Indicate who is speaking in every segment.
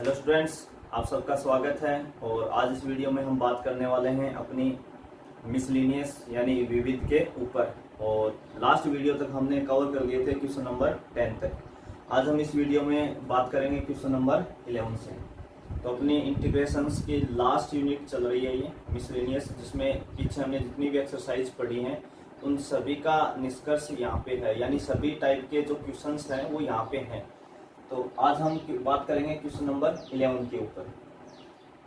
Speaker 1: Hello students, आप सबका स्वागत है। और आज इस वीडियो में हम बात करने वाले हैं अपनी मिसलिनियस यानी विविध के ऊपर। और लास्ट वीडियो तक हमने कवर कर लिए थे क्वेश्चन नंबर 10 तक। आज हम इस वीडियो में बात करेंगे क्वेश्चन नंबर 11 से। तो अपनी इंटीग्रेशंस की लास्ट यूनिट चल रही है ये मिसलिनियस, जिसमें पीछे हमने जितनी भी एक्सरसाइज पढ़ी हैं उन सभी का निष्कर्ष यहाँ पे है, यानी सभी टाइप के जो क्वेश्चंस हैं वो यहाँ पे हैं। तो आज हम बात करेंगे क्वेश्चन नंबर 11 के ऊपर।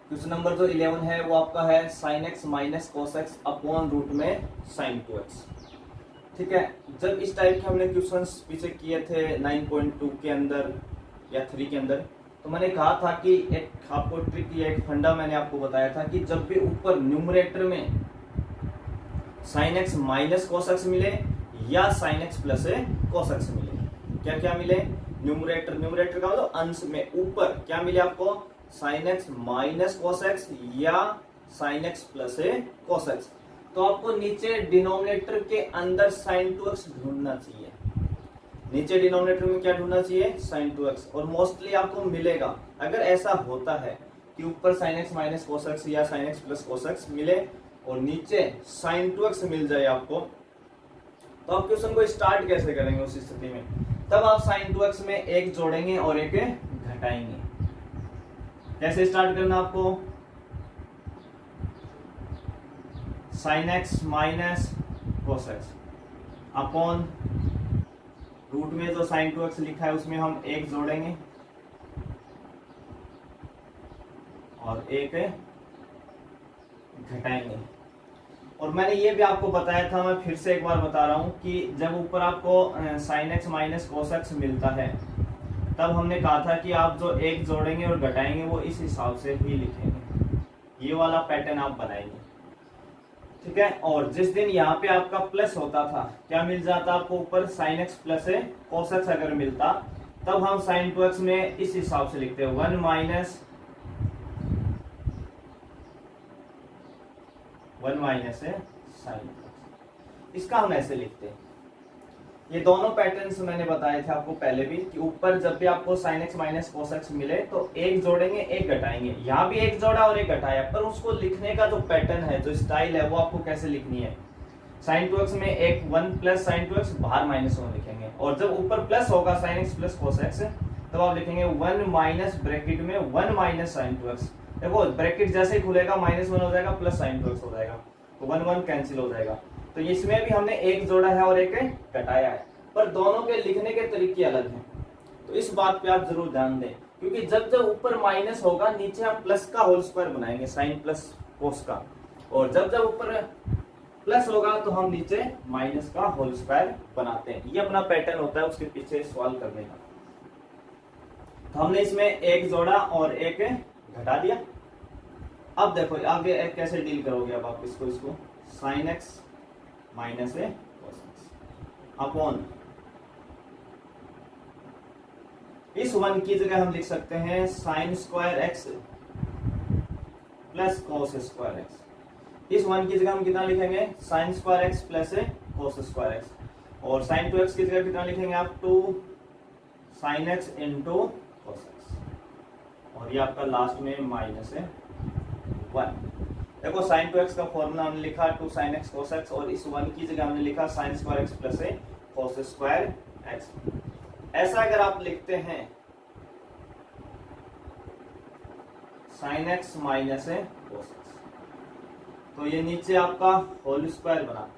Speaker 1: क्वेश्चन नंबर जो 11 है वो आपका है sin x minus cos x upon root में sin 2x। ठीक है, जब इस टाइप के हमने क्वेश्चंस पीछे किए थे 9.2 के अंदर या 3 के अंदर, तो मैंने कहा था कि एक आपको ट्रिक या एक फंडा मैंने आपको बताया था कि जब भी ऊपर न्यूमरेटर में sin x minus cos x मिले या sin x plus cos x मिले, क्या क्या मिले? न्यूमरेटर का मतलब अंश में ऊपर क्या मिले आपको? sin x minus cos x या sin x plus cos x। तो आपको नीचे डिनोमिनेटर के अंदर sin 2x ढूंढना चाहिए। नीचे डिनोमिनेटर में क्या ढूंढना चाहिए? sin 2x। और मोस्टली आपको मिलेगा अगर ऐसा होता है कि ऊपर sin x minus cos x या sin x plus cos x मिले और नीचे sin 2x मिल जाए आपको, तो आप क्वेश्चन को स्टार्ट कैसे करेंगे उस स्थिति में? तब आप sin 2x में एक जोड़ेंगे और एक घटाएंगे। कैसे स्टार्ट करना आपको? sin x minus cos x upon root में जो sin 2x लिखा है उसमें हम एक जोड़ेंगे और एक घटाएंगे। और मैंने ये भी आपको बताया था, मैं फिर से एक बार बता रहा हूं कि जब ऊपर आपको sin x minus cos x मिलता है तब हमने कहा था कि आप जो एक जोड़ेंगे और घटाएंगे वो इस हिसाब से ही लिखेंगे। ये वाला पैटर्न आप बनाएंगे, ठीक है। और जिस दिन यहाँ पे आपका प्लस होता था, क्या मिल जाता आपको? ऊपर sin x plus cos x अगर मिलता तब हम sin 2x में इस हिसाब से लिखते हैं 1 माइनस sin 2x। इसका हम ऐसे लिखते हैं। ये दोनों पैटर्न्स मैंने बताए थे आपको पहले भी कि ऊपर जब भी आपको sin x minus cos x मिले तो एक जोड़ेंगे एक घटाएंगे। यहाँ भी एक जोड़ा और एक घटाया, पर उसको लिखने का जो पैटर्न है, जो स्टाइल है, वो आपको कैसे लिखनी है? sin 2x में एक 1 प्लस sin 2x बाहर -1 लिखेंगे, और जब ऊपर प्लस होगा sin x plus cos x तब आप लिखेंगे 1 माइनस ब्रैकेट में 1 माइनस sin 2x। देखो ब्रैकेट जैसे ही खुलेगा -1 हो जाएगा प्लस sin 2x हो जाएगा, तो 1 1 कैंसिल हो जाएगा। तो इसमें भी हमने एक जोड़ा है और एक घटाया है, पर दोनों के लिखने के तरीके अलग हैं। तो इस बात पे आप जरूर ध्यान दें, क्योंकि जब जब ऊपर माइनस होगा नीचे हम प्लस का होल स्क्वायर बनाएंगे sin प्लस cos का, और जब जब ऊपर प्लस होगा तो हम नीचे माइनस का होल स्क्वायर बनाते हैं। ये अपना पैटर्न होता है उसके पीछे सवाल करने का। तो हमने इसमें एक जोड़ा और एक घटा दिया। अब देखो आगे कैसे डील करोगे? अब आप इसको sin x minus cos x upon इस 1 की जगह हम लिख सकते हैं sin square x plus cos square x। इस 1 की जगह हम कितना लिखेंगे? sin square x plus cos square x। और sin 2x की जगह कितना लिखेंगे आप? 2 sin x into cos x। और ये आपका लास्ट में -1। देखो sin 2x का फॉर्मूला हमने लिखा 2 sin x cos x, और इस 1 की जगह हमने लिखा sin square x plus cos square x। ऐसा अगर आप लिखते हैं sin x minus cos x, तो ये नीचे आपका होल स्क्वायर बना।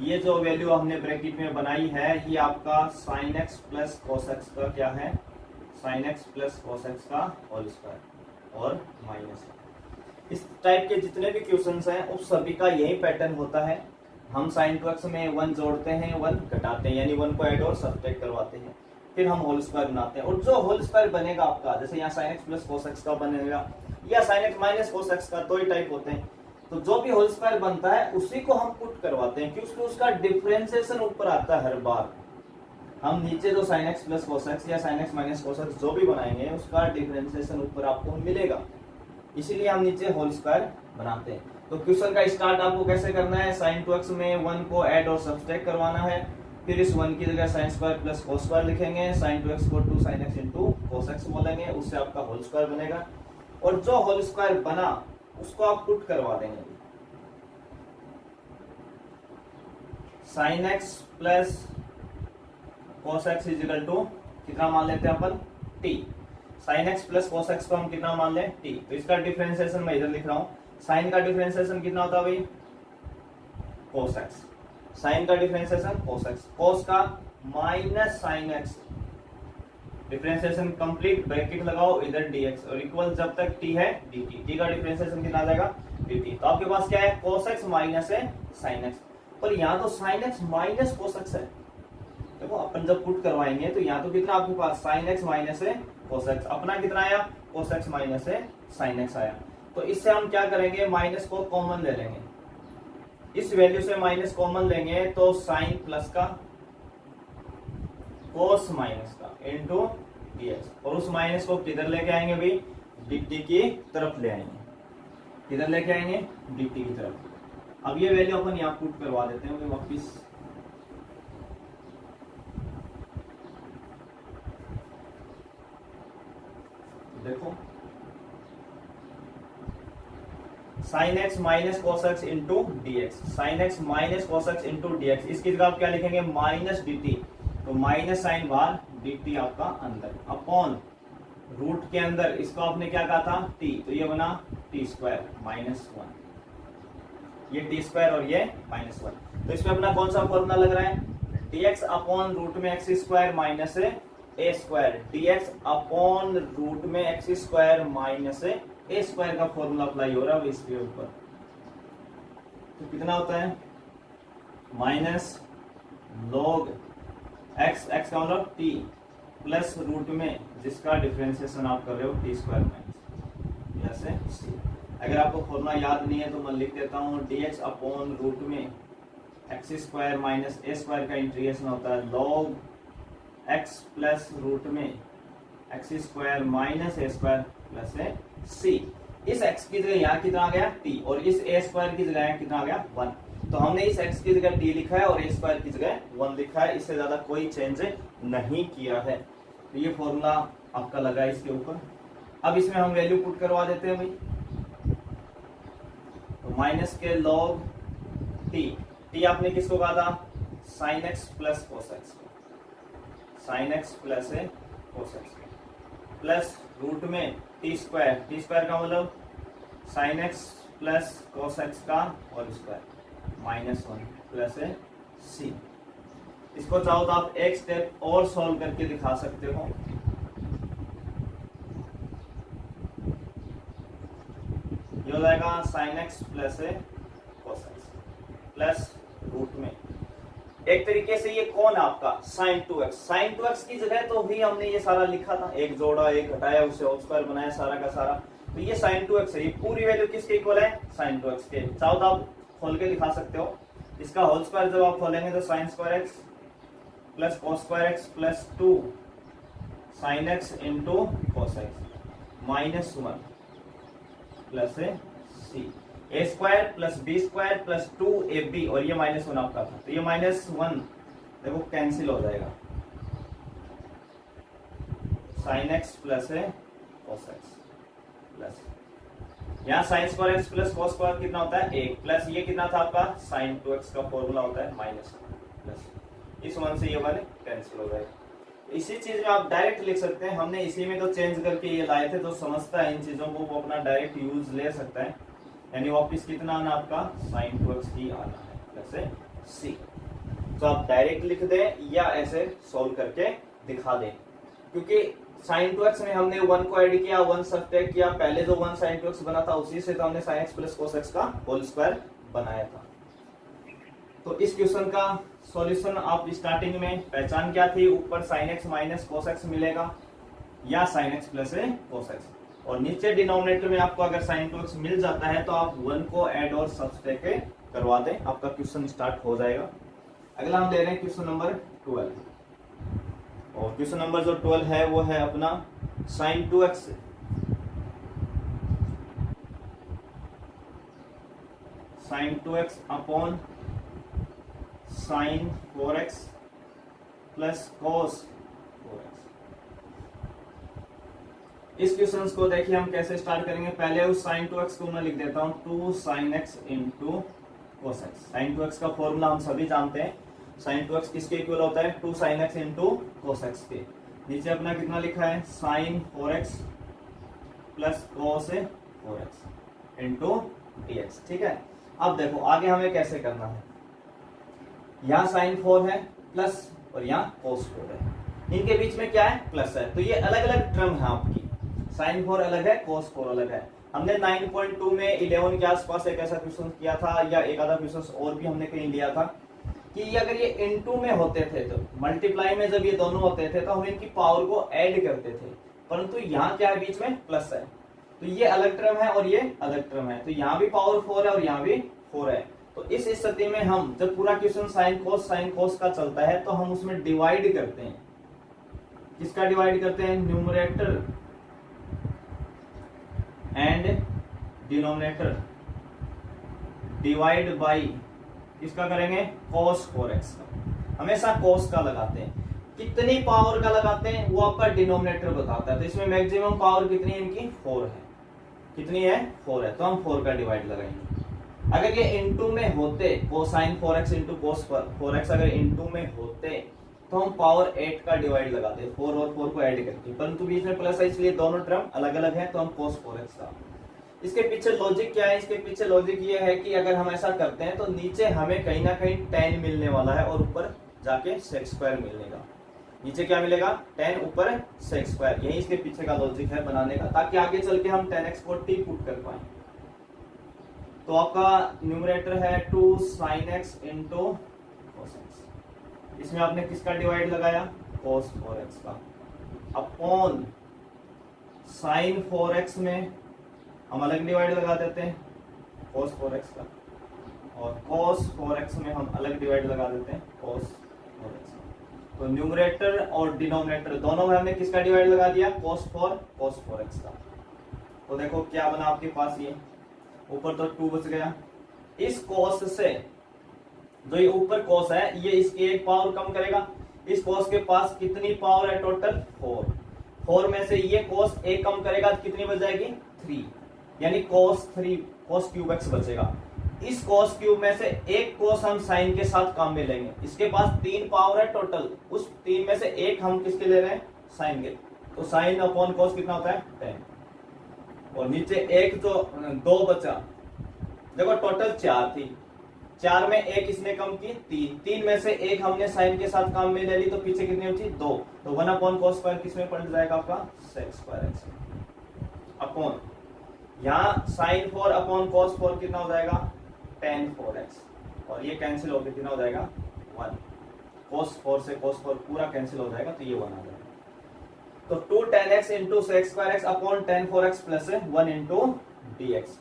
Speaker 1: ये जो वैल्यू हमने ब्रैकेट में बनाई है ये आपका sin x plus cos x का क्या है? sin x plus cos x का होल स्क्वायर और माइनस। इस टाइप के जितने भी क्वेश्चंस हैं उस सभी का यही पैटर्न होता है। हम sin 2x में 1 जोड़ते हैं, 1 घटाते हैं, यानी 1 को ऐड और सब्ट्रैक्ट करवाते हैं, फिर हम होल स्क्वायर बनाते हैं। और जो होल स्क्वायर बनेगा आपका, जैसे यहाँ sin x plus cos x का बनेगा या sin x minus cos x का, दो ही टाइप होते हैं। तो जो भी होल स्क्वायर बनता है उसी को हम पुट करवाते हैं, क्योंकि उसका डिफरेंशिएशन ऊपर आता है हर बार। हम नीचे जो sin x plus cos x या sin x minus cos x जो भी बनाएंगे उसका डिफरेंशिएशन ऊपर आपको मिलेगा, इसीलिए हम नीचे होल स्क्वायर बनाते हैं। तो क्वेश्चन का स्टार्ट आपको कैसे करना है? sin 2x में 1 को ऐड और सब्ट्रैक्ट करवाना है, फिर इस 1 की जगह sine square plus cos square लिखेंगे, साइन 2x को 2 sin x into cos x बोलेंगे, उससे आपका होल स्क्वायर बनेगा। और जो होल स्क्वायर बना उसको आप पुट करवा देंगे, sine x plus cos x is equal to कितना मान लेते हैं अपन t। Sine x plus cos x को हम कितना मान लें t। तो इसका डिफरेंशिएशन मैं इधर लिख रहा हूं, साइन का डिफरेंशिएशन कितना होता है भाई कोस एक्स, साइन का डिफरेंशिएशन कोस एक्स, कोस का minus sine x, differentiation complete, bracket लगाओ इधर dx और इक्वल जब तक t है dt, t का डिफरेंशिएशन कितना आ जाएगा dt। तो आपके पास क्या है cos x माइनस है sin x, पर यहाँ तो sin x minus cos x है। देखो अपन जब पुट करवाएंगे तो यहाँ तो कितना आपके पास sin x माइनस है cos x, अपना कितना आया cos x माइनस है sin x आया। तो इससे हम क्या करेंगे माइनस को कॉमन ले लेंगे, इस वैल्यू से माइनस कॉमन लेंगे तो साइन प्लस का कोस माइनस का इंटू dx, और उस माइनस को किधर लेके आएंगे भाई dt की तरफ ले आएंगे, किधर लेके आएंगे dt की तरफ। अब ये वैल्यू अपन यहाँ पुट करवा देते हैं वापिस, देखो sine x minus cos x into D x, sine x minus cos x into D x, इसकी जगह आप क्या लिखेंगे माइनस डी टी, तो माइनस साइन बाहर डी टी आपका अंदर, अपॉन रूट के अंदर इसको आपने क्या कहा था टी, तो ये बना टी स्क्वायर माइनस 1, ये टी स्क्वायर और ये माइनस 1। तो इसमें अपना कौन सा फॉर्मूला लग रहा है डी एक्स अपॉन रूट में x square minus a square, d x upon root में x square minus a square का फॉर्मूला अप्लाई हो रहा है इसके ऊपर। तो कितना होता है माइनस लॉग एक्स, एक्स का मतलब टी, प्लस रूट में जिसका डिफरेंशिएशन आप कर रहे हो टी स्क्वायर माइनस जैसे सी। अगर आपको फॉर्मूला याद नहीं है तो मैं लिख देता हूँ डी एक्स अपॉन रूट में x square minus a square का इंटीग्रेशन होता है लॉग एक्स प्लस रूट में x square minus a square plus है सी। इस x की जगह यहाँ कितना आ गया t, और इस a स्क्वायर की जगह कितना आ गया 1। तो हमने इस x की जगह t लिखा है और a स्क्वायर की जगह 1 लिखा है, इससे ज्यादा कोई चेंज नहीं किया है। तो ये फॉर्मूला आपका लगा है इसके ऊपर। अब इसमें हम वैल्यू पुट करवा देते हैं भाई, तो माइनस के लॉग t आपने किसको कहा था sign x plus cos x, sign x plus है कोस एक्स, प्लस रूट में टी स्क्वायर का मतलब sign x plus cos x का होल स्क्वायर माइनस 1 प्लस है सी। इसको चाहो तो आप एक स्टेप और सॉल्व करके दिखा सकते हो। ये हो जाएगा साइन एक्स प्लस है कोस एक्स प्लस रूट में, एक तरीके से ये कौन आपका साइन 2x, साइन 2x की जगह तो भी हमने ये सारा लिखा था, एक जोड़ा एक घटाया उससे होल स्क्वायर बनाया सारा का सारा। तो ये साइन 2x है, ये पूरी वैल्यू किसके इक्वल है साइन 2x के। चाहो तो आप खोल के दिखा सकते हो, इसका होल स्क्वायर जब आप खोलेंगे तो sine square x plus cos square x plus 2 sine X into cos X minus 1 plus है C, A square plus B square plus 2ab, और ये माइनस 1 आपका था, तो ये माइनस 1 देखो कैंसिल हो जाएगा, साइन एक्स प्लस है कोस एक्स प्लस यहाँ sign square x plus cos square कितना होता है 1, प्लस ये कितना था आपका साइन 2x का फॉर्मूला होता है माइनस 1, प्लस इस 1 से ये 1 कैंसिल हो जाएगा। इसी चीज में आप डायरेक्ट लिख सकते हैं, हमने इसी में तो चेंज करके ये लाए थे, तो समझता है इन चीजों को वो अपना डायरेक्ट यूज ले सकता है। यानी वापिस कितना आना आपका साइन 2x ही आना है प्लस सी। तो आप डायरेक्ट लिख दें या ऐसे सॉल्व करके दिखा दें, क्योंकि साइन 2x में हमने 1 को ऐड किया 1 सब्ट्रैक्ट किया, पहले जो 1 साइन 2x बना था उसी से तो हमने sign x plus cos x का होल स्क्वायर बनाया था। तो इस क्वेश्चन का सॉल्यूशन आप स्टार्टिंग में पहचान क्या थी, ऊपर sine x minus cos x मिलेगा या sign x plus cos x, और नीचे डिनोमिनेटर में आपको अगर साइन 2x मिल जाता है तो आप 1 को ऐड और सब्ट्रैक्ट करवा दें, आपका क्वेश्चन स्टार्ट हो जाएगा। अगला हम ले रहे हैं क्वेश्चन नंबर 12, और क्वेश्चन नंबर जो 12 है वो है अपना sine 2x upon sine 4x plus cos 4x। इस क्वेश्चन को देखिए हम कैसे स्टार्ट करेंगे। पहले उस sin 2x को मैं लिख देता हूं 2 sin x into cos x। sin 2x का फॉर्मूला हम सभी जानते हैं। sin 2x किसके इक्वल होता है? 2 sin x into cos x के। नीचे अपना कितना लिखा है? sin 4x plus cos 4x into dx। ठीक है, अब देखो आगे हमें कैसे करना है। यहाँ sin 4 है प्लस और यहाँ cos 4 है, इनके बीच में क्या है? प्लस है। तो ये अलग अलग टर्म है आपकी। sin 4 अलग है, cos 4 अलग है। हमने 9.2 में 11 के आसपास एक ऐसा क्वेश्चन किया था, या एक आधा क्वेश्चन और भी हमने कहीं लिया था कि अगर ये इनटू में होते थे तो मल्टीप्लाई में जब ये दोनों होते थे तो हम इनकी पावर को ऐड करते थे, परंतु यहाँ क्या है? बीच में प्लस है। तो ये अलग टर्म है और ये अलग टर्म है, तो यहाँ भी पावर 4 है और यहाँ भी 4 है। तो इस स्थिति में हम जब पूरा क्वेश्चन साइन कोस का चलता है तो हम उसमें डिवाइड करते हैं। किसका डिवाइड करते हैं? Numerator and denominator divide by किसका करेंगे? cos 4x का। हमेशा cos का लगाते हैं। कितनी पावर का लगाते हैं वो आपका डिनोमिनेटर बताता है। तो इसमें मैक्सिमम पावर कितनी है इनकी? 4 है। कितनी है? 4 है, तो हम 4 का डिवाइड लगाएंगे। अगर ये इनटू में होते, cosine 4x into cos 4x अगर इनटू में होते तो हम पावर 8 का डिवाइड लगाते, 4 और 4 को ऐड करके, परंतु बीच में प्लस है इसलिए दोनों टर्म अलग अलग है, तो हम cos 4x का। इसके पीछे लॉजिक क्या है? इसके पीछे लॉजिक ये है कि अगर हम ऐसा करते हैं तो नीचे हमें कहीं ना कहीं tan मिलने वाला है और ऊपर जाके sec स्क्वायर मिलेगा। न्नीचे क्या मिलेगा? tan, ऊपर sec स्क्वायर। यही इसके पीछे का लॉजिक है बनाने का, ताकि आगे चल के हम tan x को t पुट कर पाए। तो आपका न्यूमरेटर है 2 sin x into cos x। इसमें आपने किसका डिवाइड लगाया? cos 4x का, अपॉन sin 4x में हम अलग डिवाइड लगा देते हैं cos 4x का, और cos 4x में हम अलग डिवाइड लगा देते हैं cos 4x का। तो न्यूमरेटर और डिनोमिनेटर दोनों में हमने किसका डिवाइड लगा दिया? cos 4x का। तो देखो क्या बना आपके पास, ये ऊपर तो 2 बच गया। इस cos से जो ये ऊपर cos है ये इसकी एक पावर कम करेगा। इस cos के पास कितनी पावर है टोटल? 4 में से ये cos एक कम करेगा तो कितनी बच जाएगी? 3, यानी cos 3 cos क्यूब x बचेगा। इस cos क्यूब में से एक cos हम sin के साथ काम में लेंगे। इसके पास 3 पावर है टोटल, उस 3 में से एक हम किसके ले रहे हैं? sin के। तो sin अपॉन cos कितना होता है? 10। और नीचे एक तो 2 बचा, देखो टोटल 4 थी, 4 में एक इसने कम की 3 में से एक हमने sin के साथ काम में ले ली, तो पीछे कितनी बची? 2। तो 1 अपॉन cos स्क्वायर किसमें पलट जाएगा? आपका sec स्क्वायर x अपॉन यहाँ sin 4 अपॉन cos 4 कितना हो जाएगा? tan 4x, और ये कैंसिल होकर कितना हो जाएगा? 1। cos 4 से cos 4 पूरा कैंसिल हो जाएगा, तो ये 1 आ जाएगा। तो 2 tan x into sec square x upon tan 4x plus 1 into dx।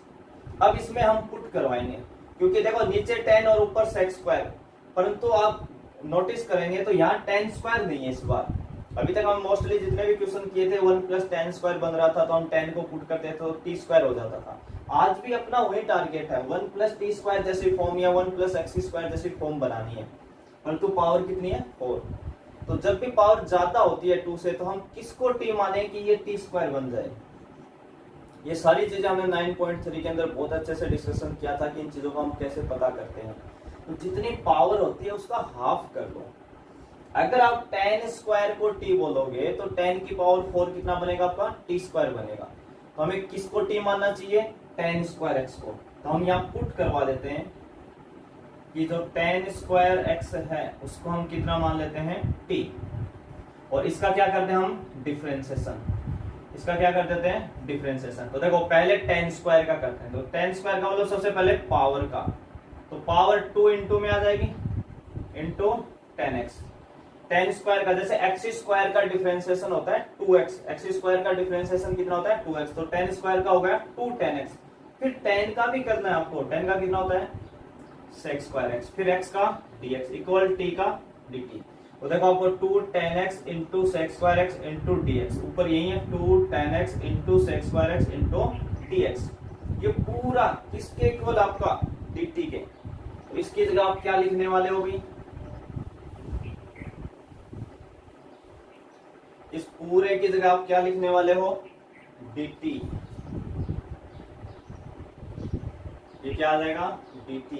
Speaker 1: अब इसमें हम पुट करवाएंगे, क्योंकि देखो नीचे tan और ऊपर sec स्क्वायर, परंतु आप नोटिस करेंगे तो यहाँ tan स्क्वायर नहीं है इस बार। अभी तक हम मोस्टली जितने भी क्वेश्चन किए थे 1 प्लस tan स्क्वायर बन रहा था, तो हम tan को पुट करते थे तो t स्क्वायर हो जाता था। आज भी अपना वही टारगेट है, 1 प्लस टी स्क्वायर जैसी फॉर्म या 1 प्लस एक्स स्क्वायर जैसी फॉर्म बनानी है, परंतु पावर कितनी है? 4। तो जब भी पावर ज्यादा होती है 2 से, तो हम किसको t माने कि ये t स्क्वायर बन जाए। ये सारी चीजें हमने 9.3 के अंदर बहुत अच्छे से डिस्कशन किया था कि इन चीजों को हम कैसे पता करते हैं। तो जितनी पावर होती है उसका हाफ कर लो। अगर आप tan स्क्वायर को t बोलोगे तो tan की पावर 4 कितना बनेगा? आपका t स्क्वायर बनेगा। तो हमें किसको t मानना चाहिए? tan स्क्वायर x को। तो हम यहाँ पुट करवा देते हैं कि जो tan स्क्वायर x है उसको हम कितना मान लेते हैं? t। और इसका क्या करते हैं हम? डिफरेंशिएशन। इसका क्या कर देते हैं? डिफरेंशिएशन। तो देखो पहले tan स्क्वायर का करते हैं। तो tan स्क्वायर का मतलब सबसे पहले पावर का, तो पावर 2 इंटू में आ जाएगी into tan x। tan square का जैसे x स्क्वायर का डिफरेंशिएशन होता है 2x, x स्क्वायर का डिफरेंशिएशन कितना होता है? 2x। तो tan स्क्वायर का हो गया 2 tan x। फिर tan का भी करना है आपको, tan का कितना होता है? sec square x। फिर x का dx इक्वल t का dt। तो देखो आपको 2 tan x into sec square x into dx, ऊपर यही है 2 tan x into sec square x into dx। ये पूरा किसके इक्वल? आपका dt के। तो इसकी जगह आप क्या लिखने वाले हो भी? इस पूरे की जगह आप क्या लिखने वाले हो, dt। ये क्या आ जाएगा, dt।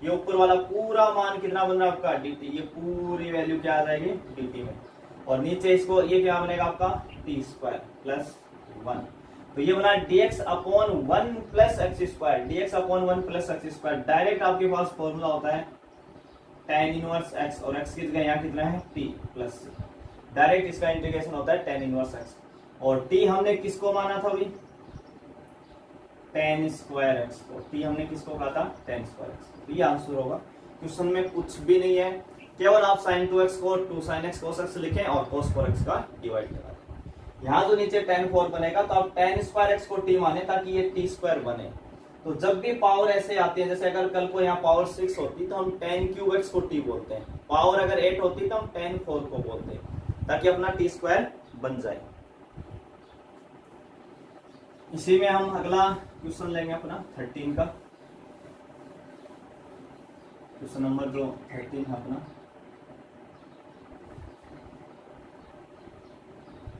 Speaker 1: ये ऊपर वाला पूरा मान कितना बन रहा है आपका, dt। ये पूरी वैल्यू क्या आ जाएगी, dt में। और नीचे इसको ये क्या बनेगा आपका, t स्क्वायर प्लस 1। तो ये बना dx upon 1 plus X square, dx upon 1 plus X square. Direct आपके पास फॉर्मूला होता है tan इनवर्स x, और x की जगह यहाँ कितना है, t प्लस c। डायरेक्ट इसका इंटीग्रेशन होता है tan इनवर्स x। और t हमने किसको माना था अभी, tan स्क्वायर x को। t हमने किसको कहा था, tan स्क्वायर x। तो ये आंसर होगा। क्वेश्चन में कुछ भी नहीं है, केवल आप sin 2x को 2 sin x cos x लिखें और cos 4x का डिवाइड करा। यहाँ जो नीचे tan 4 बनेगा तो आप tan स्क्वायर x को t माने ताकि ये t स्क्वायर बने। तो जब भी पावर ऐसे आती है, जैसे अगर कल को यहाँ पावर 6 होती तो हम tan क्यूब x को t बोलते हैं, पावर अगर 8 होती तो हम tan 4 को बोलते हैं, ताकि अपना t स्क्वायर बन जाए। इसी में हम अगला क्वेश्चन लेंगे अपना 13 का। क्वेश्चन नंबर जो 13 है अपना,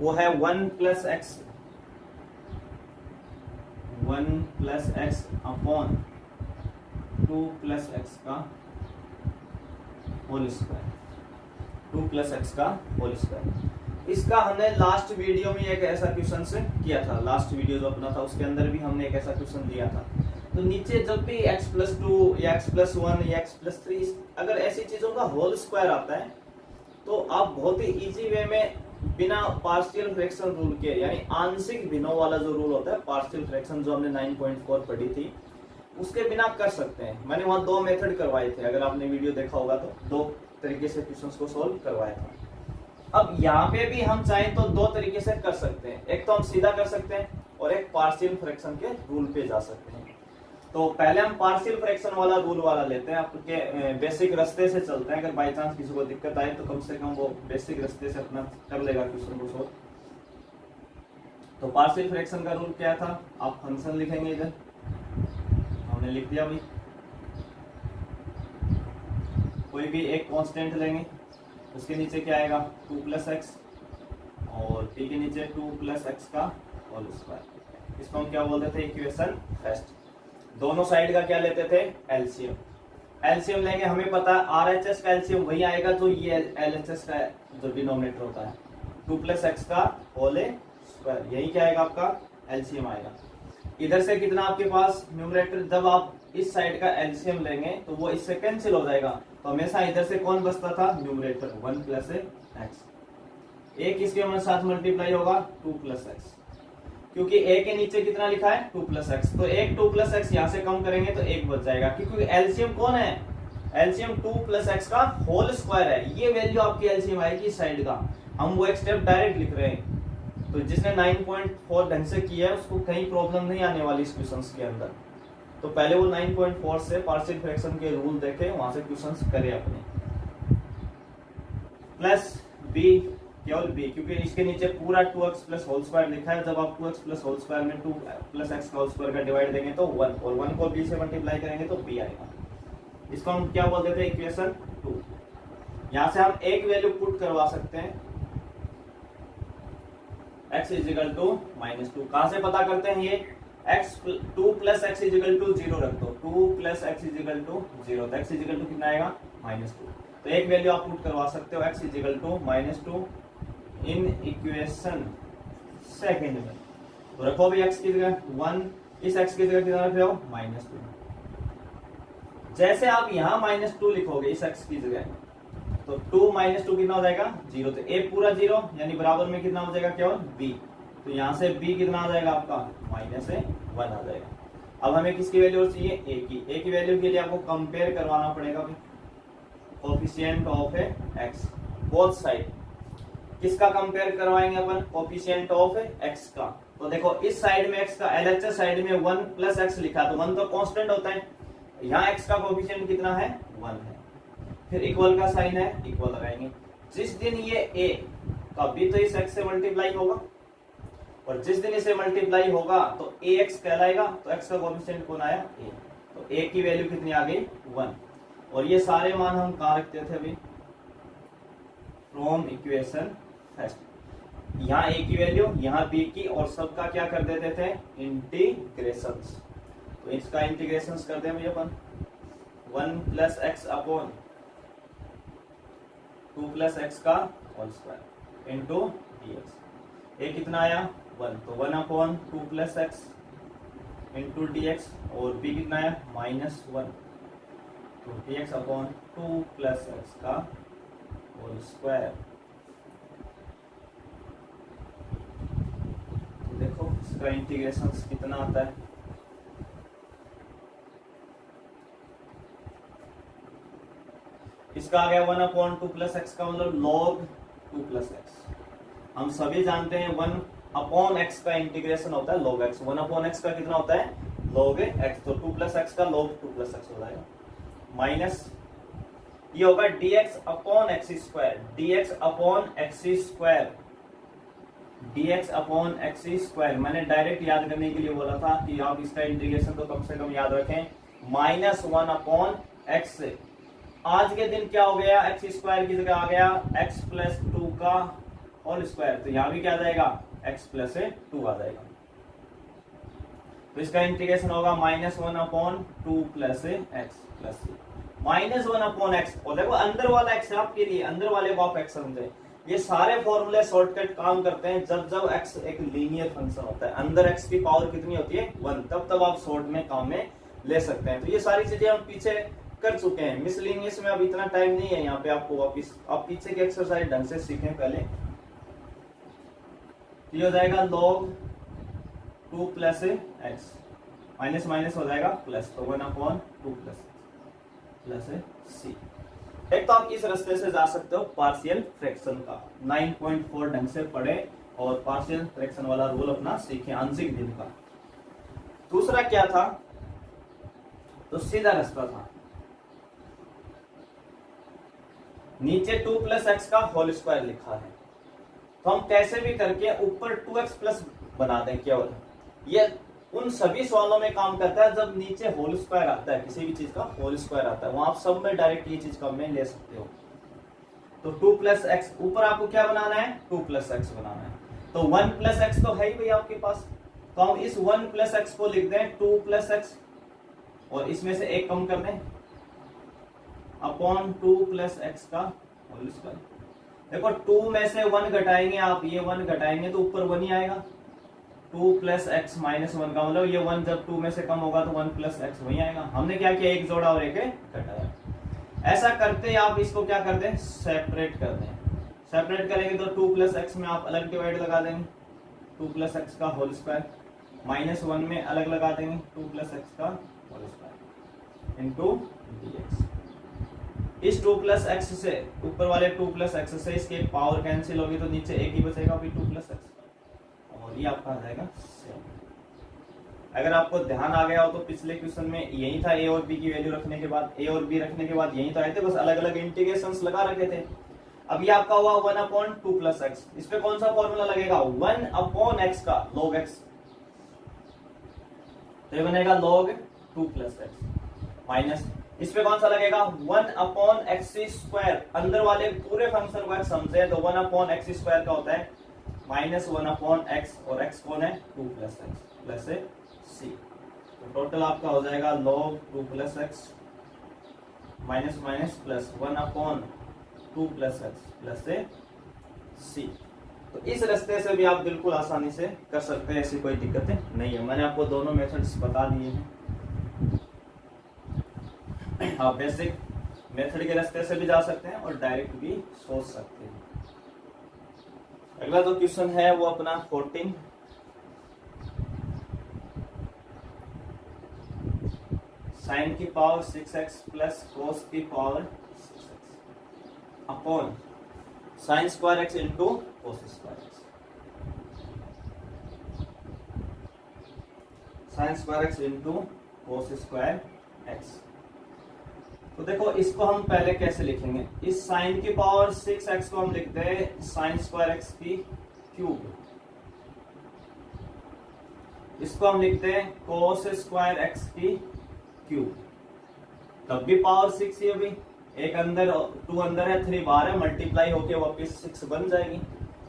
Speaker 1: वो है 1 plus x upon 2 plus x का होल स्क्वायर, 2 प्लस एक्स का होल स्क्वायर। इसका हमने लास्ट वीडियो में एक ऐसा क्वेश्चन से किया था, लास्ट वीडियो जो अपना था उसके अंदर भी हमने एक ऐसा क्वेश्चन दिया था। तो नीचे जब भी x प्लस 2 या x प्लस 1 या x प्लस 3 अगर ऐसी चीजों का होल स्क्वायर आता है तो आप बहुत ही इजी वे में बिना पार्शियल फ्रैक्शन रूल के, यानी आंशिक भिन्नों वाला जो रूल होता है पार्शियल फ्रैक्शन, जो हमने 9.4 पढ़ी थी, उसके बिना कर सकते हैं। मैंने वहां 2 मेथड करवाए थे, अगर आपने वीडियो देखा होगा तो 2 तरीके से क्वेश्चंस को सोल्व करवाया था। अब यहाँ पे भी हम चाहें तो 2 तरीके से कर सकते हैं, एक तो हम सीधा कर सकते हैं और एक पार्शियल फ्रैक्शन के रूल पे जा सकते हैं। तो पहले हम पार्शियल फ्रैक्शन वाला रूल वाला लेते हैं, आपके बेसिक रास्ते से चलते हैं। अगर बाय चांस किसी को दिक्कत आए तो कम से कम वो बेसिक रास्ते से अपना कर लेगा क्वेश्चन को सोल्व। तो पार्शियल फ्रैक्शन का रूल क्या था, आप फंक्शन लिखेंगे, इधर हमने लिख दिया भाई, कोई भी एक कांस्टेंट लेंगे, उसके नीचे क्या आएगा 2 प्लस एक्स, और टी के नीचे 2 प्लस एक्स का होल स्क्वायर। इसको हम क्या बोलते थे, इक्वेशन फर्स्ट। दोनों साइड का क्या लेते थे, एलसीएम। एलसीएम लेंगे, हमें पता है आरएचएस का एलसीएम वही आएगा जो ये एलएचएस का जो डिनोमिनेटर होता है, 2 प्लस एक्स का होल स्क्वायर, यही क्या आएगा आपका एलसीएम आएगा। इधर से कितना आपके पास न्यूमरेटर, जब आप इस साइड का एलसीएम लेंगे तो वो इससे कैंसिल हो जाएगा, तो हमेशा इधर से कौन बचता था, न्यूमरेटर 1 प्लस एक्स। एक इसके साथ मल्टीप्लाई होगा 2 प्लस एक्स, क्योंकि ए के नीचे कितना लिखा है 2 प्लस एक्स, तो एक 2 प्लस एक्स यहाँ से कम करेंगे तो एक बच जाएगा, क्योंकि एलसीएम कौन है, एलसीएम 2 प्लस एक्स का होल स्क्वायर है। ये वैल्यू आपकी एलसीएम आएगी इस साइड का, हम वो एक स्टेप डायरेक्ट लिख रहे हैं। तो जिसने 9.4 ढंग से किया है उसको कहीं प्रॉब्लम नहीं आने वाली इस क्वेश्चन के अंदर। तो पहले वो 9.4 से पार्शियल फ्रैक्शन के रूल देखे, वहां से क्वेश्चन करे अपने। प्लस बी, केवल b, क्योंकि इसके नीचे पूरा 2x प्लस होल स्क्वायर लिखा है। जब आप 2x प्लस होल स्क्वायर में 2 प्लस एक्स का होल स्क्वायर का डिवाइड देंगे तो 1, और 1 को b से मल्टीप्लाई करेंगे तो b आएगा। इसको हम क्या बोलते थे, इक्वेशन 2। यहां से हम एक वैल्यू पुट करवा सकते हैं, x इजिकल टू -2। कहां से पता करते हैं ये, x 2 plus x is equal to 0 रख दो, 2 प्लस एक्स इजिकल टू 0, तो x इजिकल टू कितना आएगा -2। तो एक वैल्यू आप पुट करवा सकते हो, x is equal to -2 in equation second में। तो रखो भी x की जगह 1, इस x की जगह कितना रख रहे हो -2। जैसे आप यहाँ -2 लिखोगे इस x की जगह, तो 2 -2 कितना हो जाएगा 0, तो a पूरा 0, यानी बराबर में कितना हो जाएगा केवल b। तो यहाँ से b कितना आ जाएगा आपका -1 आ जाएगा। अब हमें किसकी वैल्यू चाहिए, a की वैल्यू के लिए आपको कंपेयर करवाना पड़ेगा coefficient of x, both side. किसका कंपेयर करवाएंगे अपन, कोफिशिएंट ऑफ x का। तो देखो इस साइड में x का, एलएचएस साइड में 1 प्लस एक्स लिखा, तो 1 तो कांस्टेंट होता है, यहाँ x का कोफिशिएंट कितना है 1 है। फिर इक्वल का साइन है, इक्वल लगाएंगे। जिस दिन ये a का b तो इस x से मल्टीप्लाई होगा, और जिस दिन इसे मल्टीप्लाई होगा तो ax कहलाएगा, तो x का कोफिशिएंट कौन आया a, तो a की वैल्यू कितनी आ गई 1। और ये सारे मान हम कहाँ रखते थे अभी, फ्रॉम इक्वेशन फर्स्ट। यहाँ a की वैल्यू, यहाँ b की, और सबका क्या कर देते थे, इंटीग्रेशन। तो इसका इंटीग्रेशन कर दे भैया अपन 1 plus x upon 2 plus x का होल स्क्वायर इंटू dx। ए कितना आया 1, तो 1 upon 2 plus x into dx, और b कितना आया -1, तो dx अपॉन 2 प्लस एक्स का होल स्क्वायर। तो देखो इसका इंटीग्रेशन कितना आता है, इसका आ गया 1 अपॉन 2 प्लस एक्स का मतलब log 2 प्लस एक्स। हम सभी जानते हैं 1 अपॉन एक्स का इंटीग्रेशन होता है log x। 1 अपॉन एक्स का कितना होता है log x, तो 2 प्लस एक्स का log 2 प्लस एक्स हो जाएगा, माइनस ये होगा dx upon x square, dx upon x square, dx upon x square. मैंने डायरेक्ट याद करने के लिए बोला था कि आप इसका इंटीग्रेशन तो कम से कम याद रखें, -1 अपॉन एक्स। आज के दिन क्या हो गया, एक्स स्क्वायर की जगह आ गया x प्लस 2 का होल स्क्वायर, तो यहां भी क्या आ जाएगा x प्लस 2 आ जाएगा। तो इसका इंटीग्रेशन होगा -1 upon 2 plus X plus -1 upon x. और देखो अंदर वाला एक्स है आपके लिए, अंदर वाले को आप एक्स समझे। ये सारे फॉर्मूले शॉर्टकट काम करते हैं जब x एक लीनियर फंक्शन होता है, अंदर x की पावर कितनी होती है 1, तब आप शॉर्ट में काम में ले सकते हैं। तो ये सारी चीजें हम पीछे कर चुके हैं, मिसलिनियस में अब इतना टाइम नहीं है यहाँ पे आपको वापिस, आप पीछे की एक्सरसाइज ढंग से सीखें पहले। ये हो जाएगा log 2 plus X, minus minus हो जाएगा प्लस, तो 1 अपॉन 2 प्लस सी। एक तो आप इस रास्ते से जा सकते हो पार्शियल फ्रैक्शन का, 9.4 ढंग से पढ़े और पार्शियल फ्रैक्शन वाला रूल अपना सीखे, आंशिक भिन्न का। दूसरा क्या था, तो सीधा रास्ता था, नीचे 2 प्लस एक्स का होल स्क्वायर लिखा है, तो हम कैसे भी करके ऊपर 2x प्लस बना दें केवल। ये उन सभी सवालों में काम करता है जब नीचे होल स्क्वायर आता है, किसी भी चीज का होल स्क्वायर आता है, वहां आप सब में डायरेक्ट ये चीज काम में ले सकते हो। तो 2 प्लस एक्स, ऊपर आपको क्या बनाना है 2 प्लस एक्स बनाना है, तो 1 प्लस एक्स तो है ही भाई आपके पास, तो हम इस 1 प्लस एक्स को लिख दें 2 प्लस एक्स, और इसमें से एक कम कर दें अपॉन 2 प्लस एक्स का होल स्क्वायर। देखो 2 में से 1 घटाएंगे आप, ये 1 घटाएंगे तो ऊपर 1 ही आएगा, 2 प्लस एक्स माइनस 1 का मतलब ये 1 जब 2 में से कम होगा तो 1 प्लस एक्स वही आएगा। हमने क्या किया, एक जोड़ा और एक घटाया। ऐसा करते आप इसको क्या कर दें, सेपरेट कर दें। सेपरेट करेंगे तो 2 प्लस एक्स में आप अलग डिवाइड लगा देंगे, 2 प्लस एक्स का होल स्क्वायर, -1 में अलग लगा देंगे 2 प्लस एक्स का होल स्क्वायर इंटू dx। इस 2 प्लस एक्स से, ऊपर वाले 2 प्लस एक्स से इसके पावर कैंसिल होगी तो नीचे एक ही बचेगा फिर 2 प्लस एक्स, और ये आपका आ जाएगा 7। अगर आपको ध्यान आ गया हो तो पिछले क्वेश्चन में यही था, a और b की वैल्यू रखने के बाद, a और b रखने के बाद यही तो आए थे, बस अलग अलग इंटीग्रेशंस लगा रखे थे। अब ये आपका हुआ 1 अपॉन 2 प्लस एक्स, इस पे कौन सा फॉर्मूला लगेगा 1 अपॉन एक्स का log x, तो ये बनेगा log 2 प्लस एक्स माइनस, इस पे कौन सा लगेगा 1 अपॉन एक्स स्क्वायर, अंदर वाले पूरे फंक्शन को समझे तो 1 अपॉन एक्स स्क्वायर का होता है -1 अपॉन एक्स, और x कौन है 2 प्लस एक्स प्लस सी। तो टोटल आपका हो जाएगा log 2 plus X minus minus plus 1 upon 2 plus X plus C. तो इस रास्ते से भी आप बिल्कुल आसानी से कर सकते हैं, ऐसी कोई दिक्कत नहीं है। मैंने आपको दोनों मेथड्स बता दिए हैं, आप बेसिक मेथड के रास्ते से भी जा सकते हैं और डायरेक्ट भी सोच सकते हैं। अगला जो क्वेश्चन है वो अपना 14, साइन की पावर 6x प्लस कोस की power 6x upon sine square x into cos square x, sign square x into cos square x. तो देखो इसको हम पहले कैसे लिखेंगे, इस साइन की पावर 6x को हम लिखते हैं साइन स्क्वायर एक्स की क्यूब, इसको हम लिखते हैं कोस स्क्वायर एक्स की क्यूब, तब भी पावर 6 ही, अभी एक अंदर 2 अंदर है 3 बाहर है, मल्टीप्लाई होके वापस 6 बन जाएगी।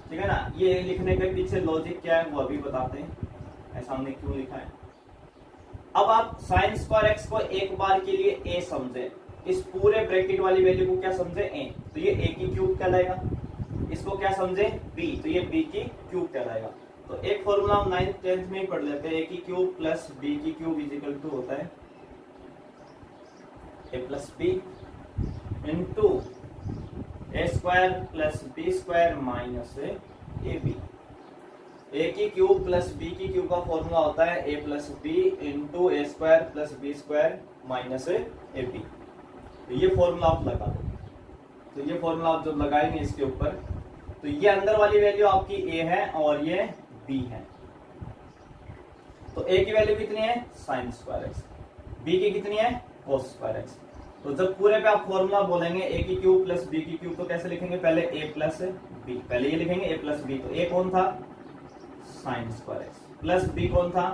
Speaker 1: ठीक है ना। ये लिखने के पीछे लॉजिक क्या है वो अभी बताते हैं, ऐसा हमने क्यों लिखा है। अब आप साइन स्क्वायर एक्स को एक बार के लिए ए समझे, इस पूरे ब्रैकेट वाली वैल्यू को क्या समझे ए, तो ये ए की क्यूब कहलाएगा। इसको क्या समझे बी, तो ये बी की क्यूब कहलाएगा। तो एक फॉर्मूला हम 9th 10th में ही पढ़ लेते हैं, ए की क्यूब प्लस बी की क्यूब इज इक्वल टू होता है A plus B into A square plus B square minus A B. A की क्यूब प्लस बी की क्यूब का फॉर्मूला होता है A plus B into A square plus B square minus A B. तो ये formula आप लगा दो। तो ये फॉर्मूला आप जब लगाएंगे इसके ऊपर, तो ये अंदर वाली वैल्यू आपकी ए है और ये बी है। तो ए की वैल्यू कितनी है साइन स्क्वायर एक्स, बी की कितनी है कोस स्क्वायर एक्स। तो जब पूरे पे आप फॉर्मूला बोलेंगे ए की क्यूब प्लस बी की क्यूब, तो कैसे लिखेंगे, पहले ए प्लस बी, पहले ये लिखेंगे ए प्लस बी। तो ए कौन था sine square x, plus B कौन था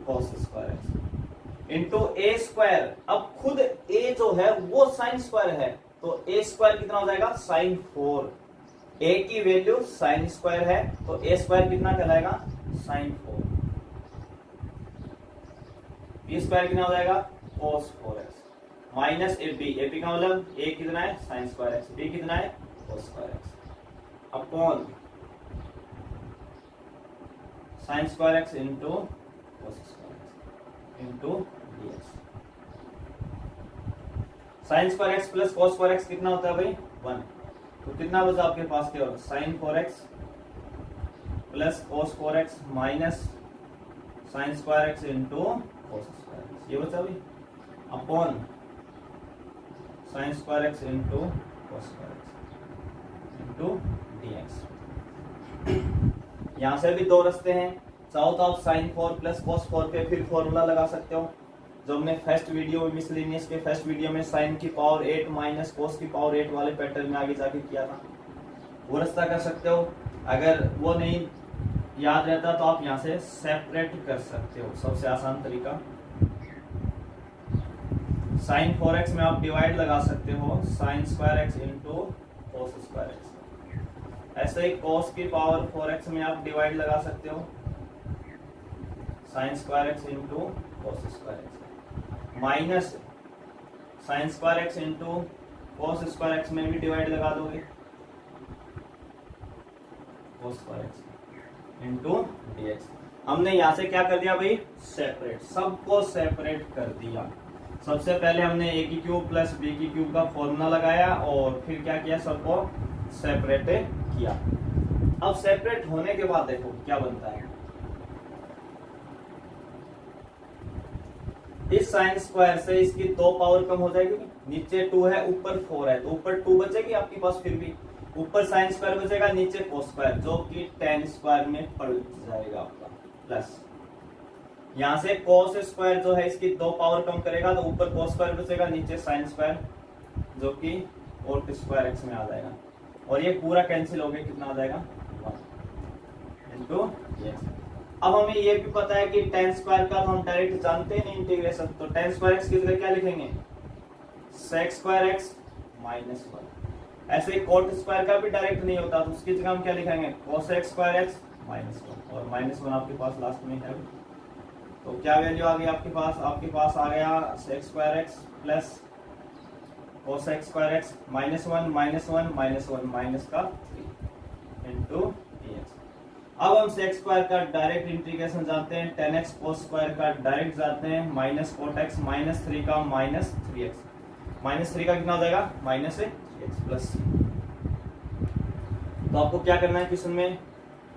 Speaker 1: cos square x, into A square. अब खुद ए जो है वो साइन स्क्वायर है, तो ए स्क्वायर कितना हो जाएगा साइन 4। ए की वैल्यू साइन स्क्वायर है, तो ए स्क्वायर कितना कहलाएगा साइन 4। बी स्क्वायर कितना हो जाएगा कोस 4x माइनस ए बी का मतलब ए कितना है साइन स्क्वायर एक्स, बी कितना है कोस square x, upon sine square x into cos square x into dx। Sign square x plus cos square x कितना होता है भाई 1। तो कितना बचा आपके पास क्या होगा sine 4x plus cos 4x minus sine square x into cos square x, ये बचा भाई, upon sine square x into cos square x into dx। यहां से भी दो रास्ते हैं, चाहो तो आप साइन 4 प्लस कोस 4 पे फिर फॉर्मूला लगा सकते हो, जो हमने फर्स्ट वीडियो में मिसलिनियस के फर्स्ट वीडियो में साइन की पावर 8 माइनस कोस की पावर 8 वाले पैटर्न में आगे जाके किया था, वो रास्ता कर सकते हो। अगर वो नहीं याद रहता तो आप यहाँ से सेपरेट कर सकते हो, सबसे आसान तरीका साइन 4x में आप डिवाइड लगा सकते हो sign square x into cos square x. ऐसे ही कोस की पावर 4x में आप डिवाइड लगा सकते हो sign square x into cos square x, minus sine square x into cos square x में भी डिवाइड लगा दोगे कोस स्क्वायर एक्स इंटू dx। हमने यहां से क्या कर दिया भाई सेपरेट, सबको सेपरेट कर दिया। सबसे पहले हमने ए की क्यूब प्लस बी की क्यूब का फॉर्मूला लगाया और फिर क्या किया सबको सेपरेट किया। अब सेपरेट होने के बाद देखो क्या बनता है, इस साइन स्क्वायर से इसकी 2 पावर कम हो जाएगी, नीचे 2 है ऊपर 4 है, तो ऊपर 2 बचेगी आपके पास, फिर भी ऊपर साइन स्क्वायर बचेगा नीचे कोस स्क्वायर, जो कि tan स्क्वायर में पलट जाएगा आपका, प्लस यहां से कोस स्क्वायर जो है इसकी 2 पावर कम करेगा, तो ऊपर कोस स्क्वायर बचेगा नीचे साइन स्क्वायर, जो कि कोट स्क्वायर एक्स में आ जाएगा, और ये पूरा कैंसिल हो गया, कितना आ जाएगा 1 इंटू dx। अब हमें ये भी पता है कि tan स्क्वायर का हम डायरेक्ट जानते नहीं इंटीग्रेशन, तो tan स्क्वायर एक्स की जगह क्या लिखेंगे sec स्क्वायर एक्स माइनस 1। ऐसे ही कोट स्क्वायर का भी डायरेक्ट नहीं होता, तो उसकी जगह हम क्या लिखेंगे cos स्क्वायर एक्स माइनस 1, और माइनस 1 आपके पास लास्ट में है। तो क्या वैल्यू आ गई आपके पास आ गया sec square x plus cos square x minus 1 minus 1 minus 1 minus का 3 इंटू dx। अब हम sec स्क्वायर का डायरेक्ट इंटीग्रेशन जानते हैं, tan x cos स्क्वायर का डायरेक्ट जानते हैं, माइनस cot x माइनस 3 का माइनस 3x, माइनस 3 का कितना हो जाएगा माइनस 3x प्लस। तो आपको क्या करना है क्वेश्चन में,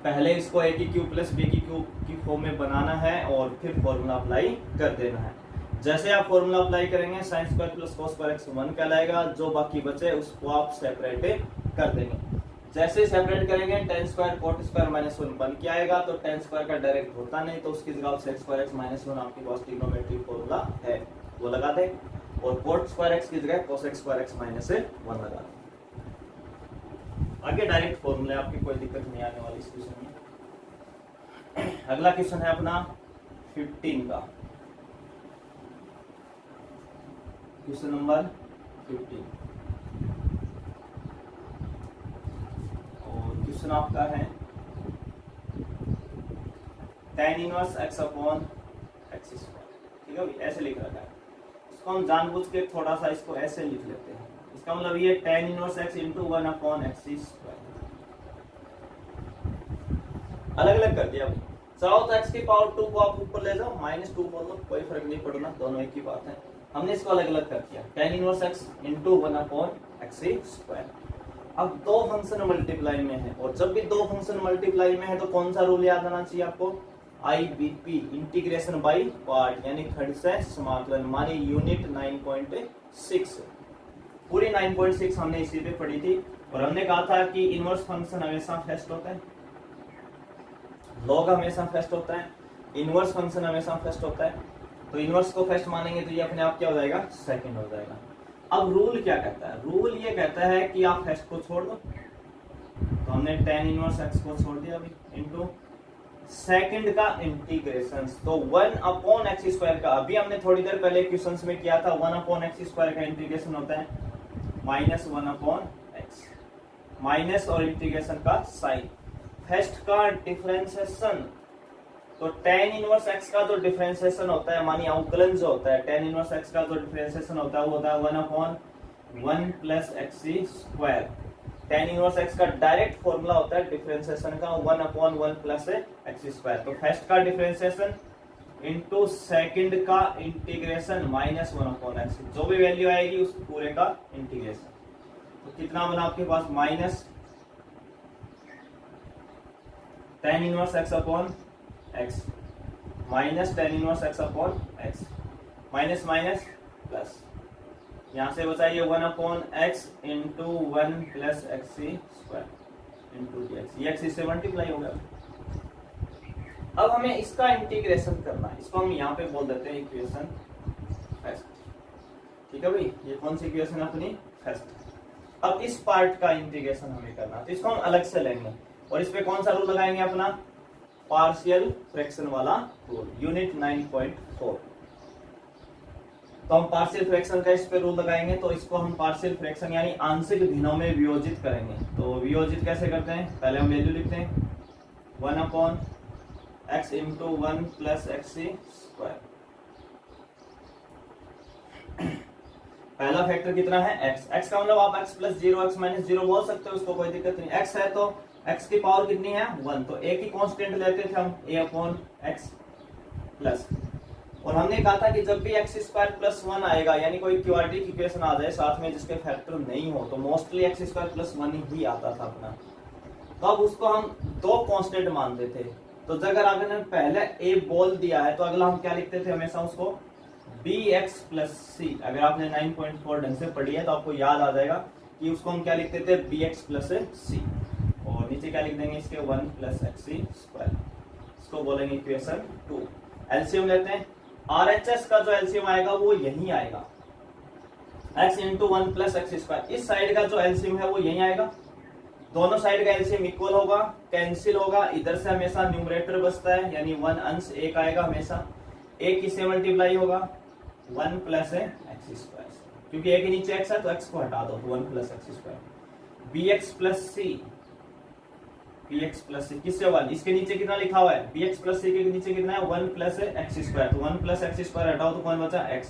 Speaker 1: पहले इसको a की क्यूब प्लस b की क्यूब की फॉर्म में बनाना है और फिर फॉर्मूला अप्लाई कर देना है। जैसे आप फॉर्मूला अप्लाई करेंगे sine square plus cos square x 1 कहलाएगा, जो बाकी बचे उसको आप सेपरेट कर देंगे। जैसे सेपरेट करेंगे tan square cot square minus 1 बन के आएगा, तो tan स्क्वायर का डायरेक्ट होता नहीं, तो उसकी जगह sec स्क्वायर एक्स माइनस 1 आपके पास ट्रिग्नोमेट्रिक फॉर्मूला है वो लगा दें, और cot स्क्वायर एक्स की जगह cos स्क्वायर एक्स माइनस 1 लगा दें। आगे डायरेक्ट फॉर्मूले आपकी कोई दिक्कत नहीं आने वाली इस क्वेश्चन में। अगला क्वेश्चन है अपना 15 का, क्वेश्चन नंबर 15, और क्वेश्चन आपका है tan inverse x upon x square, ठीक है भाई, ऐसे लिख रखा है। इसको हम जानबूझ के थोड़ा सा इसको ऐसे लिख लेते हैं। इसका मतलब ये tan inverse x into 1 upon x square, अलग अलग कर दिया भाई। चाहो तो x की पावर 2 को आप ऊपर ले जाओ, -2 बोल दो, कोई फर्क नहीं पड़ना, दोनों एक ही बात है। हमने इसको अलग अलग कर दिया, tan inverse x into 1 upon x square. अब दो फंक्शन मल्टीप्लाई में है, और जब भी दो फंक्शन मल्टीप्लाई में है तो कौन सा रूल याद आना चाहिए आपको, IBP, इंटीग्रेशन बाय पार्ट, यानी खंड से समाकलन, मानी यूनिट 9.6। पूरी 9.6 हमने इसी पे पढ़ी थी, और हमने कहा था कि इनवर्स फंक्शन हमेशा फर्स्ट होता है, लॉग हमेशा फर्स्ट होता है, इनवर्स फंक्शन हमेशा फर्स्ट होता है। तो इनवर्स को फर्स्ट मानेंगे तो ये अपने आप क्या हो जाएगा, सेकंड हो जाएगा। अब रूल क्या कहता है, रूल ये कहता है कि आप फर्स्ट को छोड़ दो, तो हमने tan इनवर्स x को छोड़ दिया अभी, इंटू सेकंड का इंटीग्रेशन, तो 1 अपॉन एक्स स्क्वायर का, अभी हमने थोड़ी देर पहले क्वेश्चंस में किया था, 1 अपॉन एक्स स्क्वायर का इंटीग्रेशन होता है -1 अपॉन एक्स, माइनस और इंटीग्रेशन का साइन, फर्स्ट का डिफरेंशिएशन, तो tan इनवर्स x का जो डिफरेंशिएशन होता है, मानी अवकलन जो होता है, tan इनवर्स x का जो डिफरेंशिएशन होता है वो होता है 1 upon 1 plus X square. tan inverse x का डायरेक्ट फॉर्मूला होता है डिफरेंशिएशन का 1 अपॉन 1 प्लस एक्स स्क्वायर। तो फर्स्ट का डिफरेंशिएशन इंटू सेकंड का इंटीग्रेशन -1 अपॉन एक्स, जो भी वैल्यू आएगी उस पूरे का इंटीग्रेशन। तो कितना बना आपके पास, minus tan inverse x upon x minus tan inverse x upon x, minus minus plus, यहां से बचा ये 1 upon x into 1 plus X square into dx, ये x इससे मल्टीप्लाई हो गया। अब हमें इसका इंटीग्रेशन करना है, इसको हम यहाँ पे बोल देते हैं इक्वेशन फर्स्ट, ठीक है भाई, ये कौन सी इक्वेशन अपनी, फर्स्ट। अब इस पार्ट का इंटीग्रेशन हमें करना, तो इसको हम अलग से लेंगे, और इस पे कौन सा रूल लगाएंगे, अपना पार्शियल फ्रैक्शन वाला रूल, यूनिट 9.4। तो हम पार्शियल फ्रैक्शन का इस पे रूल लगाएंगे, तो इसको हम पार्शियल फ्रैक्शन यानी आंशिक भिन्नों में वियोजित करेंगे। तो वियोजित कैसे करते हैं, पहले हम वैल्यू लिखते हैं 1 upon x into 1 plus X square. पहला फैक्टर कितना है, x, x का मतलब आप x प्लस 0 x माइनस 0 बोल सकते हो, उसको कोई दिक्कत नहीं। x है तो x की पावर कितनी है, 1, तो a की कांस्टेंट लेते थे हम a अपॉन x प्लस, और हमने कहा था कि जब भी एक्स स्क्वायर प्लस 1 आएगा, यानी कोई क्वाड्रेटिक इक्वेशन आ जाए साथ में जिसके फैक्टर नहीं हो, तो मोस्टली एक्स स्क्वायर प्लस 1 ही आता था अपना, तो अब उसको हम दो कांस्टेंट मानते थे। तो अगर आपने पहले a बोल दिया है तो अगला हम क्या लिखते थे हमेशा, उसको bx प्लस सी। अगर आपने 9.4 ढंग से पढ़ी है तो आपको याद आ जाएगा कि उसको हम क्या लिखते थे, bx प्लस सी, और नीचे क्या लिख देंगे इसके 1 प्लस एक्स स्क्वायर, इसको बोलेंगे इक्वेशन 2। एलसीएम लेते हैं, RHS का जो एलसीएम आएगा वो यही आएगा, x into 1 plus X square. इस साइड का जो एलसीएम है वो यही आएगा, दोनों साइड का एलसीएम इक्वल होगा, कैंसिल होगा, इधर से हमेशा न्यूमरेटर बचता है, यानी 1 अंश एक आएगा हमेशा, एक किससे मल्टीप्लाई होगा 1 प्लस एक्स स्क्वायर, क्योंकि एक के नीचे x है तो x को हटा दो तो 1 plus X square. bx plus C, bx plus C किससे 1, इसके नीचे कितना लिखा हुआ है, bx प्लस सी के नीचे कितना है 1 प्लस एक्स स्क्वायर, तो 1 प्लस एक्स स्क्वायर हटाओ तो कौन बचा x,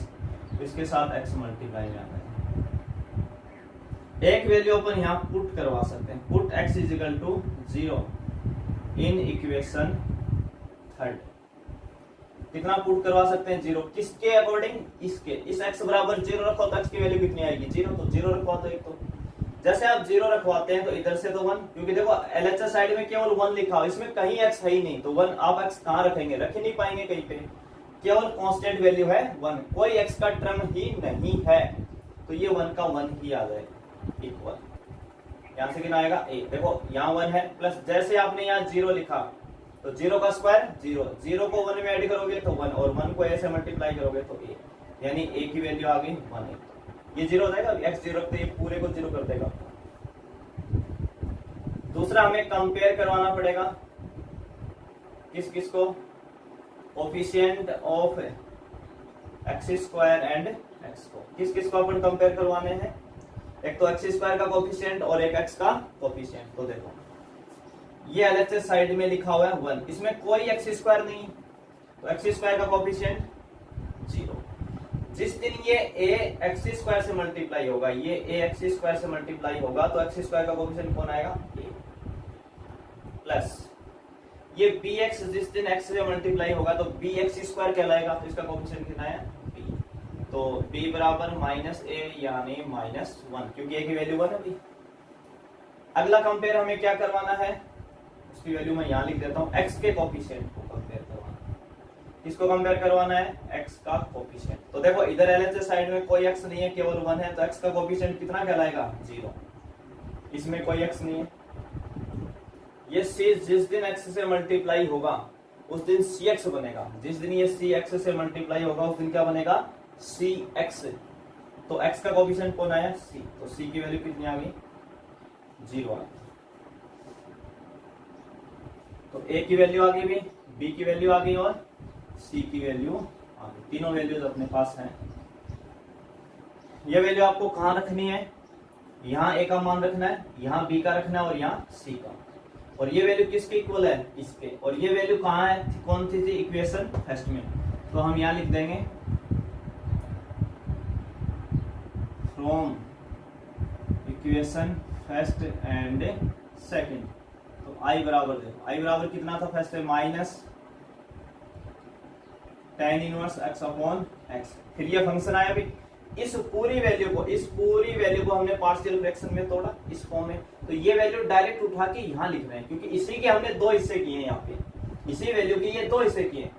Speaker 1: तो इसके साथ x मल्टीप्लाई में आता है। एक वैल्यू अपन यहाँ पुट करवा सकते हैं, put x is equal to 0 in equation third. कितना पुट करवा सकते हैं, 0, किसके अकॉर्डिंग, इसके, इस x बराबर 0 रखो तो x की वैल्यू कितनी आएगी, 0, तो 0 रखवा दो एक, तो जैसे आप 0 रखवाते हैं तो इधर से तो 1, क्योंकि देखो LHS साइड में केवल 1 लिखा हो, इसमें कहीं x है ही नहीं, तो 1 आप x कहाँ रखेंगे, रख ही नहीं पाएंगे कहीं पे, केवल कांस्टेंट वैल्यू है 1, कोई x का टर्म ही नहीं है, तो ये 1 का 1 ही आ जाएगा इक्वल। यहां से कितना आएगा a, देखो यहाँ 1 है, प्लस जैसे आपने यहाँ 0 लिखा तो 0 का स्क्वायर 0, 0 को 1 में ऐड करोगे तो 1, और 1 को a से मल्टीप्लाई करोगे तो a, यानी a की वैल्यू आ गई 1, ये 0 हो जाएगा, x 0 रखते ये पूरे को 0 कर देगा। दूसरा हमें कंपेयर करवाना पड़ेगा, किस किस को, coefficient of x square and x को, किस किस को अपन कंपेयर करवाने हैं, एक तो एक्स स्क्वायर का कोफिशिएंट और एक x का कोफिशिएंट। तो देखो ये एलएचएस साइड में लिखा हुआ है 1, इसमें कोई एक्स स्क्वायर नहीं, तो एक्स स्क्वायर का कोफिशिएंट 0। जिस दिन ये a एक्स स्क्वायर से मल्टीप्लाई होगा, ये a एक्स स्क्वायर से मल्टीप्लाई होगा, तो एक्स स्क्वायर का कोफिशिएंट कौन आएगा, a, प्लस ये bx जिस दिन x से मल्टीप्लाई होगा तो bx स्क्वायर कहलाएगा, तो इसका कोफिशिएंट कितना है, b। तो b बराबर -a यानी -1, क्योंकि a की वैल्यू 1 है भाई। अगला कंपेयर हमें क्या करवाना है, उसकी वैल्यू मैं यहां लिख देता हूं, x के कोफिशिएंट को कंपेयर करवाना है। किसको कंपेयर करवाना है, x का कोफिशिएंट। तो देखो इधर एलएचएस साइड में कोई x नहीं है, केवल 1 है, तो x का कोफिशिएंट कितना कहलाएगा, 0। इसमें कोई x नहीं है। ये c जिस दिन x से मल्टीप्लाई होगा उस दिन cx बनेगा, जिस दिन ये cx से मल्टीप्लाई होगा उस दिन क्या बनेगा, cx। तो x का कोफिशिएंट कौन आया, c, तो c की वैल्यू कितनी आ गई, 0 आ गई। तो a की वैल्यू आ गई भी, b की वैल्यू आ गई और c की वैल्यू आ गई। तीनों वैल्यूज अपने पास हैं। ये वैल्यू आपको कहां रखनी है, यहाँ a का मान रखना है, यहाँ b का रखना है और यहाँ c का। और ये वैल्यू किसके इक्वल है, इसके। और ये वैल्यू कहाँ है, कौन सी थी, इक्वेशन फर्स्ट में। तो हम यहाँ लिख देंगे from equation first and second. तो i बराबर देखो, i बराबर कितना था फर्स्ट में, -tan inverse x upon x। फिर ये फंक्शन आया भी, इस पूरी वैल्यू को हमने पार्शियल फ्रैक्शन में तोड़ा इस फॉर्म में। तो ये वैल्यू डायरेक्ट उठा के यहाँ लिख रहे हैं, क्योंकि इसी के हमने 2 हिस्से किए हैं, यहाँ पे इसी वैल्यू के ये 2 हिस्से किए।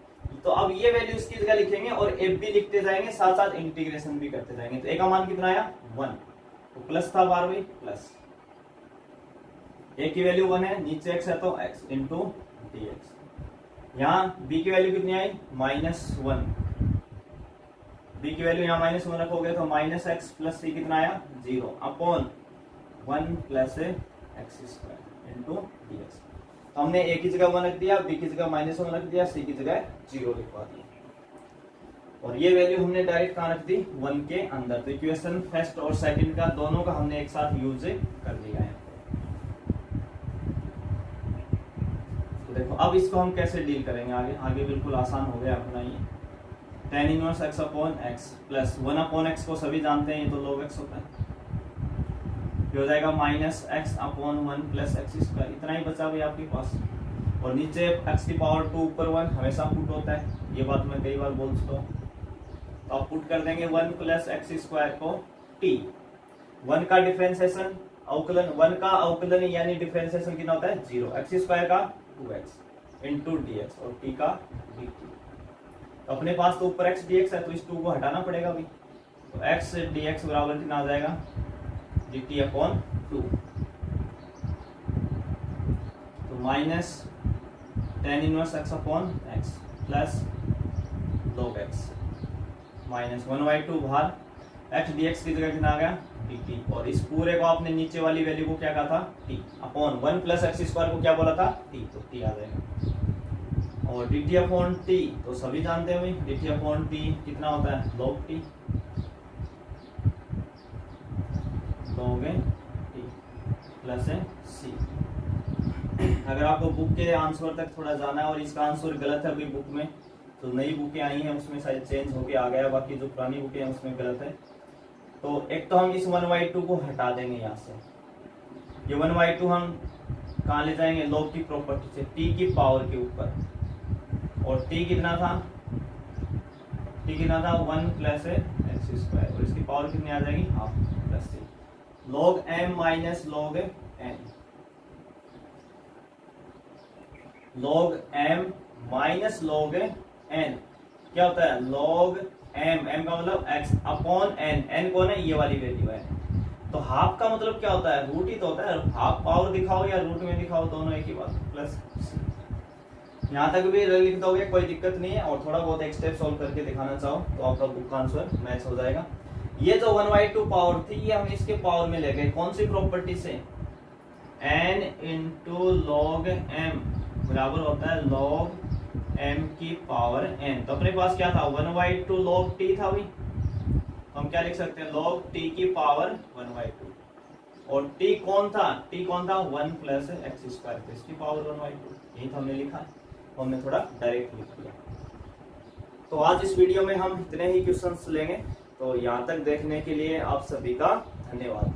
Speaker 1: तो अब ये वैल्यू इसकी जगह लिखेंगे और f भी लिखते जाएंगे, साथ साथ इंटीग्रेशन भी करते जाएंगे। तो a का मान कितना आया, 1। तो प्लस था बार भाई, प्लस a की वैल्यू 1 है, नीचे x है तो x इंटू dx। यहाँ b की वैल्यू कितनी आई, -1। b की वैल्यू यहाँ -1 रखोगे तो -x प्लस c कितना आया, 0 upon 1 plus x square into dx। तो हमने a की जगह 1 रख दिया, b की जगह -1 रख दिया, c की जगह 0 लिखवा दिया। और ये वैल्यू हमने डायरेक्ट कहाँ रख दी, 1 के अंदर। तो इक्वेशन फर्स्ट और सेकंड का दोनों का हमने एक साथ यूज कर लिया है। तो देखो अब इसको हम कैसे डील करेंगे आगे बिल्कुल आसान हो गया अपना ये। tan inverse x upon x plus 1 upon x को सभी जानते हैं, ये तो log x होता है। ये हो जाएगा -x upon 1 plus x square. इतना ही बचा भाई आपके पास। और नीचे x की पावर 2 ऊपर 1 हमेशा पुट होता है, ये बात मैं कई बार बोल चुका हूँ। तो आप पुट कर देंगे 1 प्लस x स्क्वायर को t। 1 का डिफरेंशिएशन अवकलन, 1 का अवकलन यानी डिफरेंशिएशन कितना होता है, 0। x स्क्वायर का 2x इंटू dx और t का dt। तो अपने पास तो ऊपर x dx है, तो इस 2 को हटाना पड़ेगा भी। तो x dx बराबर कितना आ जाएगा, dt अपॉन 2। तो minus tan inverse x upon x plus log x minus 1/2 बाहर, x dx की जगह कितना आ गया, dt। और इस पूरे को आपने नीचे वाली वैल्यू को क्या कहा था, t upon 1 plus x square को क्या बोला था, t। तो t आ जाएगा। और dt अपॉन t तो सभी जानते हैं भाई, dt अपॉन t कितना होता है, log t प्लस c। अगर आपको बुक के आंसर तक थोड़ा जाना है और इसका आंसर गलत है अभी बुक में, तो नई बुकें आई हैं उसमें शायद चेंज होके आ गया, बाकी जो पुरानी बुकें हैं उसमें गलत है। तो एक तो हम इस 1/2 को हटा देंगे यहाँ से। ये 1/2 हम कहाँ ले जाएंगे, log की प्रॉपर्टी से, t की पावर के ऊपर। और t कितना था, 1 प्लस x स्क्वायर, और इसकी पावर कितनी आ जाएगी, half plus c। log m minus log n, log m minus log n क्या होता है, log m का मतलब x अपॉन n कौन है, ये वाली वैल्यू है। तो हाफ का मतलब क्या होता है, रूट ही तो होता है। हाफ पावर दिखाओ या रूट में दिखाओ, दोनों एक ही बात, प्लस यहाँ तक भी लिख दोगे कोई दिक्कत नहीं है। और थोड़ा बहुत एक स्टेप सॉल्व करके दिखाना चाहो तो आपका बुक का आंसर मैच हो जाएगा। ये जो 1/2 पावर थी ये हम इसके पावर में ले गए, कौन सी प्रॉपर्टी से, n इंटू log m बराबर होता है log m की पावर n। तो अपने पास क्या था, 1/2 log t था भाई, तो हम क्या लिख सकते हैं, log t की पावर 1/2। और t कौन था, t कौन था 1 प्लस एक्स स्क्वायर, तो इसकी पावर 1/2, यही तो हमने लिखा है, हमने थोड़ा डायरेक्ट लिख दिया। तो आज इस वीडियो में हम इतने ही क्वेश्चंस लेंगे, तो यहाँ तक देखने के लिए आप सभी का धन्यवाद।